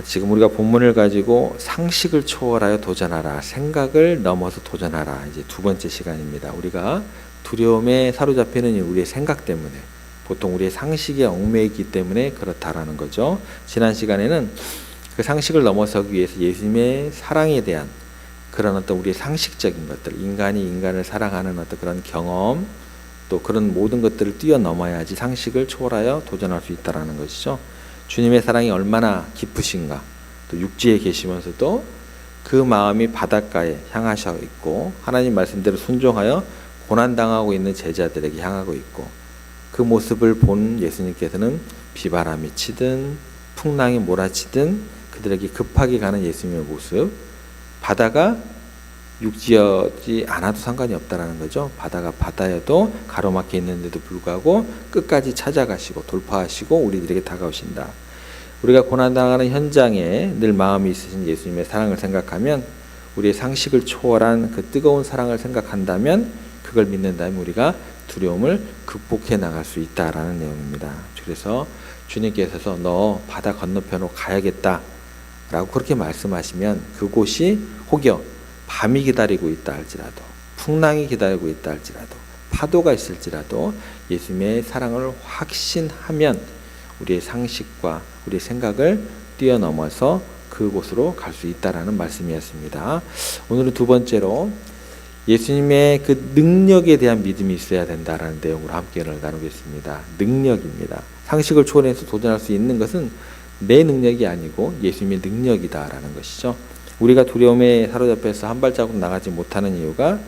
지금 우리가 본문을 가지고 상식을 초월하여 도전하라, 생각을 넘어서 도전하라, 이제 두 번째 시간입니다. 우리가 두려움에 사로잡히는 우리의 생각 때문에, 보통 우리의 상식에 얽매이기 때문에 그렇다라는 거죠. 지난 시간에는 그 상식을 넘어서기 위해서 예수님의 사랑에 대한 그런 어떤 우리의 상식적인 것들, 인간이 인간을 사랑하는 어떤 그런 경험, 또 그런 모든 것들을 뛰어넘어야지 상식을 초월하여 도전할 수 있다라는 것이죠. 주님의 사랑이 얼마나 깊으신가, 또 육지에 계시면서도 그 마음이 바닷가에 향하셔 있고, 하나님 말씀대로 순종하여 고난당하고 있는 제자들에게 향하고 있고, 그 모습을 본 예수님께서는 비바람이 치든 풍랑이 몰아치든 그들에게 급하게 가는 예수님의 모습, 바다가 육지여지 않아도 상관이 없다라는 거죠. 바다가 바다여도 가로막혀 있는데도 불구하고 끝까지 찾아가시고 돌파하시고 우리들에게 다가오신다. 우리가 고난당하는 현장에 늘 마음이 있으신 예수님의 사랑을 생각하면, 우리의 상식을 초월한 그 뜨거운 사랑을 생각한다면, 그걸 믿는다면 우리가 두려움을 극복해 나갈 수 있다라는 내용입니다. 그래서 주님께서 너 바다 건너편으로 가야겠다 라고 그렇게 말씀하시면, 그곳이 혹여 밤이 기다리고 있다 할지라도, 풍랑이 기다리고 있다 할지라도, 파도가 있을지라도 예수님의 사랑을 확신하면 우리의 상식과 우리의 생각을 뛰어넘어서 그곳으로 갈 수 있다라는 말씀이었습니다. 오늘은 두 번째로 예수님의 그 능력에 대한 믿음이 있어야 된다라는 내용으로 함께 나누겠습니다. 능력입니다. 상식을 초월해서 도전할 수 있는 것은 내 능력이 아니고 예수님의 능력이다라는 것이죠. 우리가 두려움에 사로잡혀서 한 발자국 나가지 못하는 이유가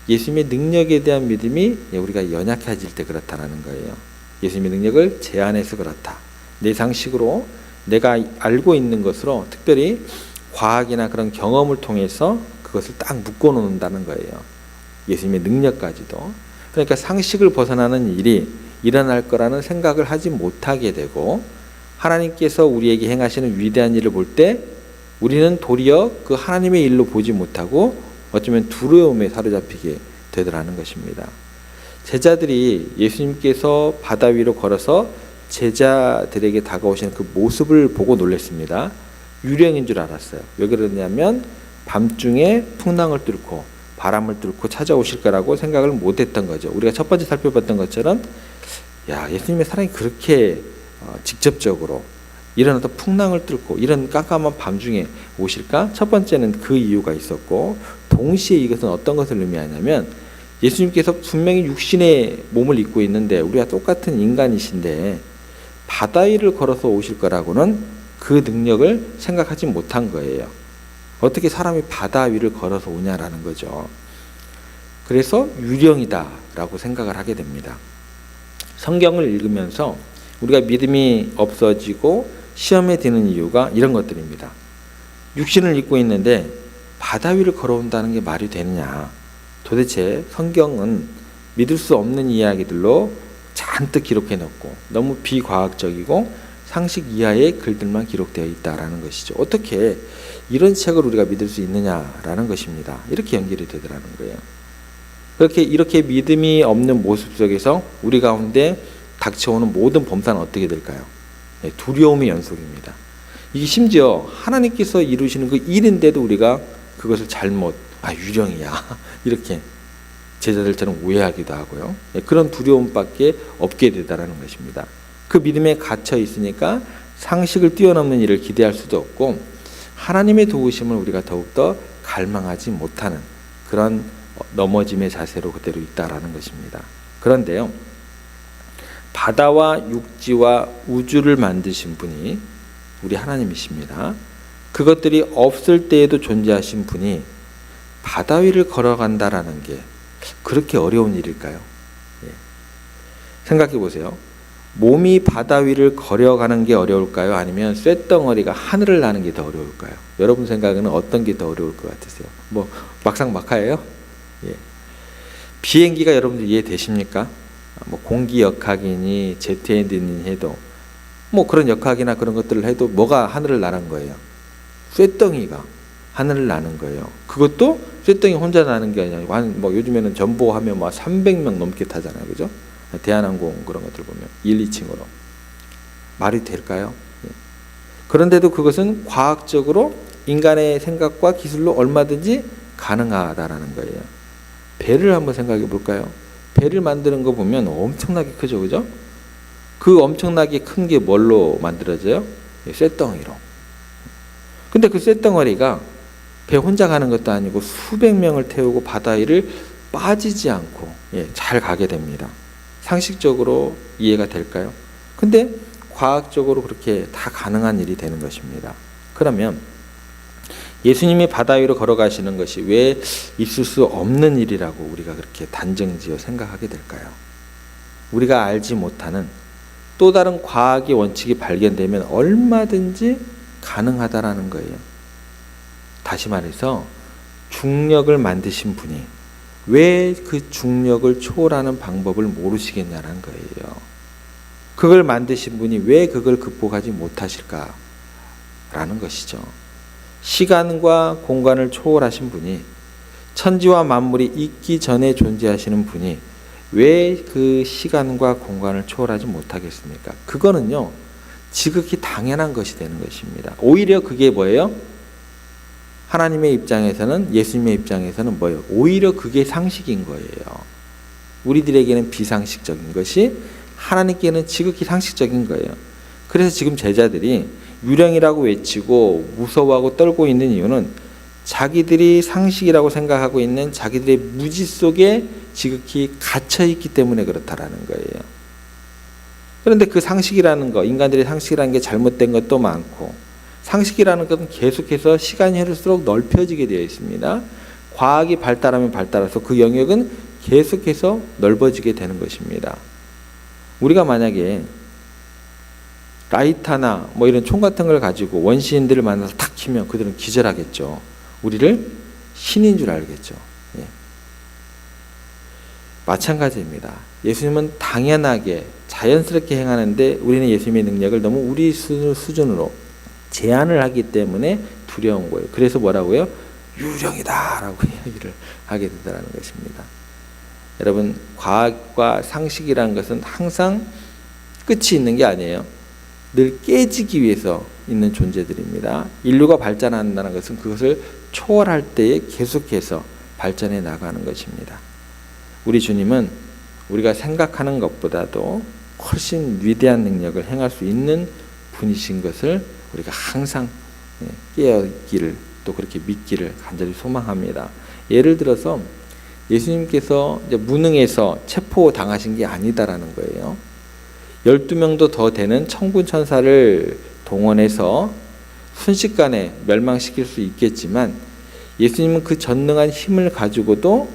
예수님의 능력에 대한 믿음이 우리가 연약해질 때 그렇다는 거예요. 예수님의 능력을 제한해서 그렇다. 내 상식으로 내가 알고 있는 것으로, 특별히 과학이나 그런 경험을 통해서 그것을 딱 묶어 놓는다는 거예요. 예수님의 능력까지도. 그러니까 상식을 벗어나는 일이 일어날 거라는 생각을 하지 못하게 되고, 하나님께서 우리에게 행하시는 위대한 일을 볼 때 우리는 도리어 그 하나님의 일로 보지 못하고 어쩌면 두려움에 사로잡히게 되더라는 것입니다. 제자들이 예수님께서 바다 위로 걸어서 제자들에게 다가오시는 그 모습을 보고 놀랐습니다. 유령인 줄 알았어요. 왜 그러냐면 밤중에 풍랑을 뚫고 바람을 뚫고 찾아오실 거라고 생각을 못했던 거죠. 우리가 첫 번째 살펴봤던 것처럼, 예수님의 사랑이 그렇게 직접적으로 이런 어떤 풍랑을 뚫고 이런 깜깜한 밤중에 오실까? 첫 번째는 그 이유가 있었고, 동시에 이것은 어떤 것을 의미하냐면, 예수님께서 분명히 육신의 몸을 입고 있는데 우리가 똑같은 인간이신데 바다 위를 걸어서 오실 거라고는 그 능력을 생각하지 못한 거예요. 어떻게 사람이 바다 위를 걸어서 오냐라는 거죠. 그래서 유령이다라고 생각을 하게 됩니다. 성경을 읽으면서 우리가 믿음이 없어지고 시험에 드는 이유가 이런 것들입니다. 육신을 입고 있는데 바다 위를 걸어온다는 게 말이 되느냐. 도대체 성경은 믿을 수 없는 이야기들로 잔뜩 기록해 놓고 너무 비과학적이고 상식 이하의 글들만 기록되어 있다라는 것이죠. 어떻게 이런 책을 우리가 믿을 수 있느냐라는 것입니다. 이렇게 연결이 되더라는 거예요. 이렇게 믿음이 없는 모습 속에서 우리 가운데 닥쳐오는 모든 범사는 어떻게 될까요? 두려움의 연속입니다. 이게 심지어 하나님께서 이루시는 그 일인데도 우리가 그것을 잘못, 유령이야 이렇게 제자들처럼 오해하기도 하고요. 그런 두려움밖에 없게 되다라는 것입니다. 그 믿음에 갇혀 있으니까 상식을 뛰어넘는 일을 기대할 수도 없고, 하나님의 도우심을 우리가 더욱더 갈망하지 못하는 그런 넘어짐의 자세로 그대로 있다라는 것입니다. 그런데요, 바다와 육지와 우주를 만드신 분이 우리 하나님이십니다. 그것들이 없을 때에도 존재하신 분이 바다 위를 걸어간다라는 게 그렇게 어려운 일일까요? 생각해 보세요. 몸이 바다 위를 걸어가는 게 어려울까요? 아니면 쇳덩어리가 하늘을 나는 게 더 어려울까요? 여러분 생각에는 어떤 게 더 어려울 것 같으세요? 막상막하예요? 비행기가 여러분들 이해되십니까? 공기 역학이니 제트 엔진이니 해도 그런 역학이나 그런 것들을 해도 뭐가 하늘을 나는 거예요? 쇳덩이가 하늘을 나는 거예요. 그것도 쇳덩이 혼자 나는 게 아니라 요즘에는 전보하면 300명 넘게 타잖아요. 그죠? 대한항공 그런 것들 보면 1, 2층으로. 말이 될까요? 그런데도 그것은 과학적으로 인간의 생각과 기술로 얼마든지 가능하다라는 거예요. 배를 한번 생각해 볼까요? 배를 만드는 거 보면 엄청나게 크죠, 그죠? 그 엄청나게 큰 게 뭘로 만들어져요? 쇳덩이로. 근데 그 쇳덩어리가 배 혼자 가는 것도 아니고 수백 명을 태우고 바다 위를 빠지지 않고 잘 가게 됩니다. 상식적으로 이해가 될까요? 근데 과학적으로 그렇게 다 가능한 일이 되는 것입니다. 그러면 예수님이 바다 위로 걸어가시는 것이 왜 있을 수 없는 일이라고 우리가 그렇게 단정지어 생각하게 될까요? 우리가 알지 못하는 또 다른 과학의 원칙이 발견되면 얼마든지 가능하다라는 거예요. 다시 말해서 중력을 만드신 분이 왜 그 중력을 초월하는 방법을 모르시겠냐는 거예요. 그걸 만드신 분이 왜 그걸 극복하지 못하실까라는 것이죠. 시간과 공간을 초월하신 분이 천지와 만물이 있기 전에 존재하시는 분이 왜 그 시간과 공간을 초월하지 못하겠습니까? 그거는요, 지극히 당연한 것이 되는 것입니다. 오히려 그게 뭐예요? 하나님의 입장에서는, 예수님의 입장에서는 뭐예요? 오히려 그게 상식인 거예요. 우리들에게는 비상식적인 것이 하나님께는 지극히 상식적인 거예요. 그래서 지금 제자들이 유령이라고 외치고 무서워하고 떨고 있는 이유는 자기들이 상식이라고 생각하고 있는 자기들의 무지 속에 지극히 갇혀있기 때문에 그렇다라는 거예요. 그런데 그 상식이라는 거, 인간들의 상식이라는 게 잘못된 것도 많고, 상식이라는 것은 계속해서 시간이 흐를수록 넓혀지게 되어 있습니다. 과학이 발달하면 발달해서 그 영역은 계속해서 넓어지게 되는 것입니다. 우리가 만약에 라이터나 뭐 이런 총 같은 걸 가지고 원시인들을 만나서 탁 키면 그들은 기절하겠죠. 우리를 신인 줄 알겠죠. 예. 마찬가지입니다. 예수님은 당연하게 자연스럽게 행하는데 우리는 예수님의 능력을 너무 우리 수준으로 제한을 하기 때문에 두려운 거예요. 그래서 뭐라고요? 유령이다라고 이야기를 하게 된다는 것입니다. 여러분, 과학과 상식이라는 것은 항상 끝이 있는 게 아니에요. 늘 깨지기 위해서 있는 존재들입니다. 인류가 발전한다는 것은 그것을 초월할 때에 계속해서 발전해 나가는 것입니다. 우리 주님은 우리가 생각하는 것보다도 훨씬 위대한 능력을 행할 수 있는 분이신 것을 우리가 항상 깨어있기를, 또 그렇게 믿기를 간절히 소망합니다. 예를 들어서 예수님께서 이제 무능해서 체포당하신 게 아니다라는 거예요. 12명도 더 되는 천군 천사를 동원해서 순식간에 멸망시킬 수 있겠지만 예수님은 그 전능한 힘을 가지고도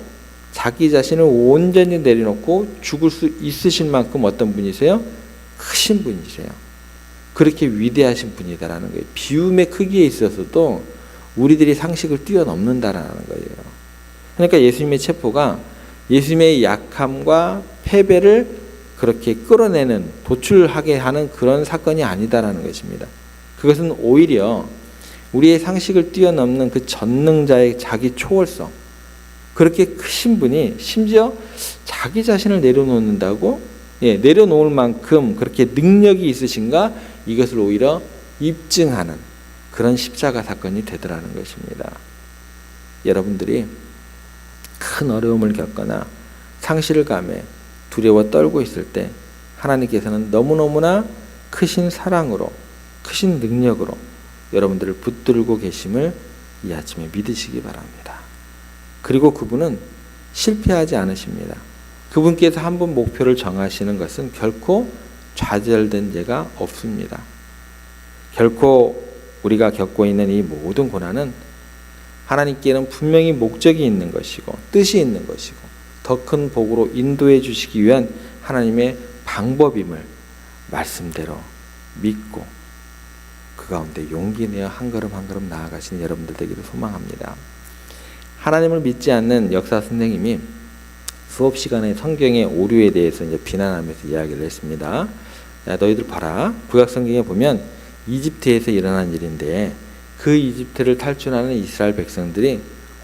자기 자신을 온전히 내려놓고 죽을 수 있으실 만큼 어떤 분이세요? 크신 분이세요. 그렇게 위대하신 분이다라는 거예요. 비움의 크기에 있어서도 우리들이 상식을 뛰어넘는다라는 거예요. 그러니까 예수님의 체포가 예수님의 약함과 패배를 그렇게 끌어내는, 도출하게 하는 그런 사건이 아니다라는 것입니다. 그것은 오히려 우리의 상식을 뛰어넘는 그 전능자의 자기 초월성, 그렇게 크신 분이 심지어 자기 자신을 내려놓는다고, 내려놓을 만큼 그렇게 능력이 있으신가, 이것을 오히려 입증하는 그런 십자가 사건이 되더라는 것입니다. 여러분들이 큰 어려움을 겪거나 상실감에 두려워 떨고 있을 때 하나님께서는 너무너무나 크신 사랑으로, 크신 능력으로 여러분들을 붙들고 계심을 이 아침에 믿으시기 바랍니다. 그리고 그분은 실패하지 않으십니다. 그분께서 한 번 목표를 정하시는 것은 결코 좌절된 예가 없습니다. 결코 우리가 겪고 있는 이 모든 고난은 하나님께는 분명히 목적이 있는 것이고 뜻이 있는 것이고 더 큰 복으로 인도해 주시기 위한 하나님의 방법임을 말씀대로 믿고 그 가운데 용기 내어 한 걸음 한 걸음 나아가시는 여러분들 되기를 소망합니다. 하나님을 믿지 않는 역사 선생님이 수업 시간에 성경의 오류에 대해서 이제 비난하면서 이야기를 했습니다. 야, 너희들 봐라. 구약 성경에 보면 이집트에서 일어난 일인데 그 이집트를 탈출하는 이스라엘 백성들이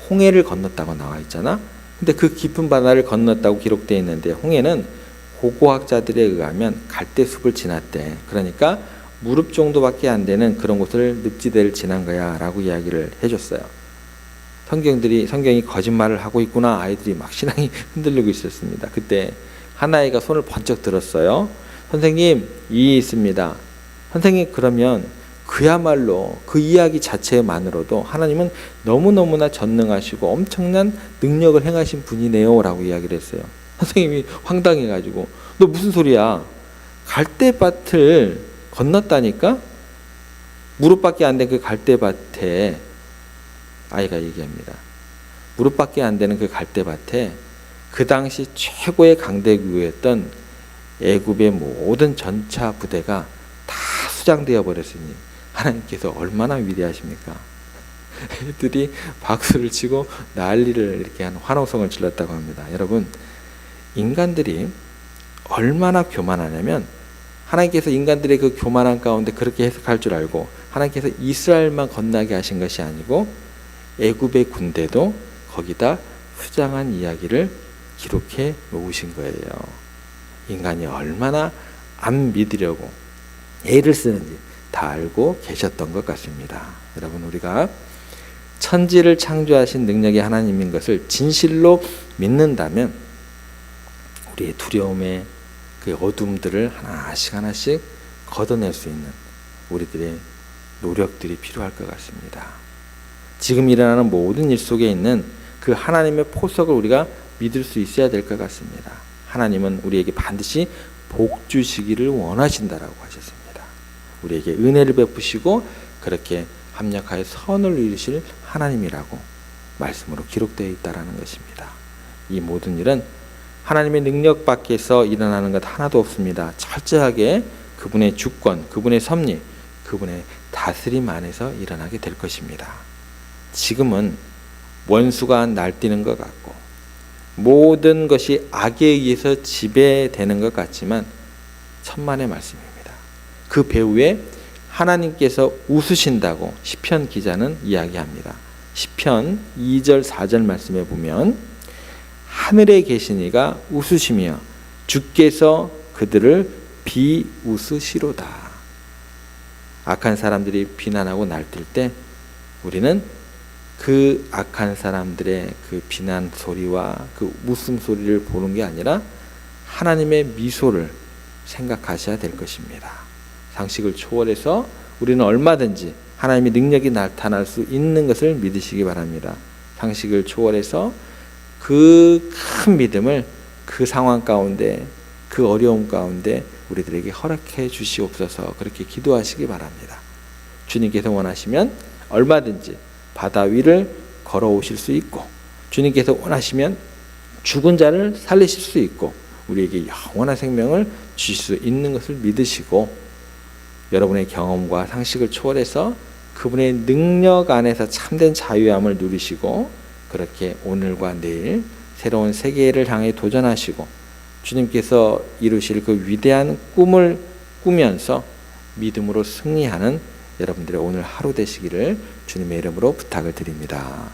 홍해를 건넜다고 나와 있잖아. 근데 그 깊은 바다를 건넜다고 기록되어 있는데 홍해는 고고학자들에 의하면 갈대숲을 지났대. 그러니까 무릎 정도밖에 안 되는 그런 곳을 늪지대를 지난 거야 라고 이야기를 해줬어요. 성경이 거짓말을 하고 있구나. 아이들이 막 신앙이 흔들리고 있었습니다. 그때 한 아이가 손을 번쩍 들었어요. 선생님, 이 있습니다. 선생님, 그러면 그야말로 그 이야기 자체만으로도 하나님은 너무너무나 전능하시고 엄청난 능력을 행하신 분이네요 라고 이야기를 했어요. 선생님이 황당해가지고 너 무슨 소리야? 갈대밭을 건넜다니까? 무릎밖에 안 된 그 갈대밭에, 아이가 얘기합니다. 무릎밖에 안 되는 그 갈대밭에 그 당시 최고의 강대국이었던 애굽의 모든 전차 부대가 다 수장되어 버렸으니 하나님께서 얼마나 위대하십니까? 애들이 박수를 치고 난리를 이렇게 한 환호성을 질렀다고 합니다. 여러분, 인간들이 얼마나 교만하냐면 하나님께서 인간들의 그 교만한 가운데 그렇게 해석할 줄 알고 하나님께서 이스라엘만 건너게 하신 것이 아니고 애굽의 군대도 거기다 수장한 이야기를 기록해 놓으신 거예요. 인간이 얼마나 안 믿으려고 애를 쓰는지 다 알고 계셨던 것 같습니다. 여러분, 우리가 천지를 창조하신 능력의 하나님인 것을 진실로 믿는다면 우리의 두려움의 그 어둠들을 하나씩 걷어낼 수 있는 우리들의 노력들이 필요할 것 같습니다. 지금 일어나는 모든 일 속에 있는 그 하나님의 포석을 우리가 믿을 수 있어야 될 것 같습니다. 하나님은 우리에게 반드시 복 주시기를 원하신다라고 하셨습니다. 우리에게 은혜를 베푸시고 그렇게 합력하여 선을 이루실 하나님이라고 말씀으로 기록되어 있다라는 것입니다. 이 모든 일은 하나님의 능력 밖에서 일어나는 것 하나도 없습니다. 철저하게 그분의 주권, 그분의 섭리, 그분의 다스림 안에서 일어나게 될 것입니다. 지금은 원수가 날뛰는 것 같고 모든 것이 악에 의해서 지배되는 것 같지만 천만의 말씀입니다. 그 배후에 하나님께서 웃으신다고 시편 기자는 이야기합니다. 시편 2절 4절 말씀에 보면 하늘에 계신 이가 웃으시며 주께서 그들을 비웃으시로다. 악한 사람들이 비난하고 날뛸 때 우리는 그 악한 사람들의 그 비난 소리와 그 웃음 소리를 보는 게 아니라 하나님의 미소를 생각하셔야 될 것입니다. 상식을 초월해서 우리는 얼마든지 하나님의 능력이 나타날 수 있는 것을 믿으시기 바랍니다. 상식을 초월해서 그 큰 믿음을 그 상황 가운데, 그 어려움 가운데 우리들에게 허락해 주시옵소서. 그렇게 기도하시기 바랍니다. 주님께서 원하시면 얼마든지 바다 위를 걸어오실 수 있고, 주님께서 원하시면 죽은 자를 살리실 수 있고, 우리에게 영원한 생명을 주실 수 있는 것을 믿으시고, 여러분의 경험과 상식을 초월해서 그분의 능력 안에서 참된 자유함을 누리시고, 그렇게 오늘과 내일 새로운 세계를 향해 도전하시고 주님께서 이루실 그 위대한 꿈을 꾸면서 믿음으로 승리하는 여러분들의 오늘 하루 되시기를 주님의 이름으로 부탁을 드립니다.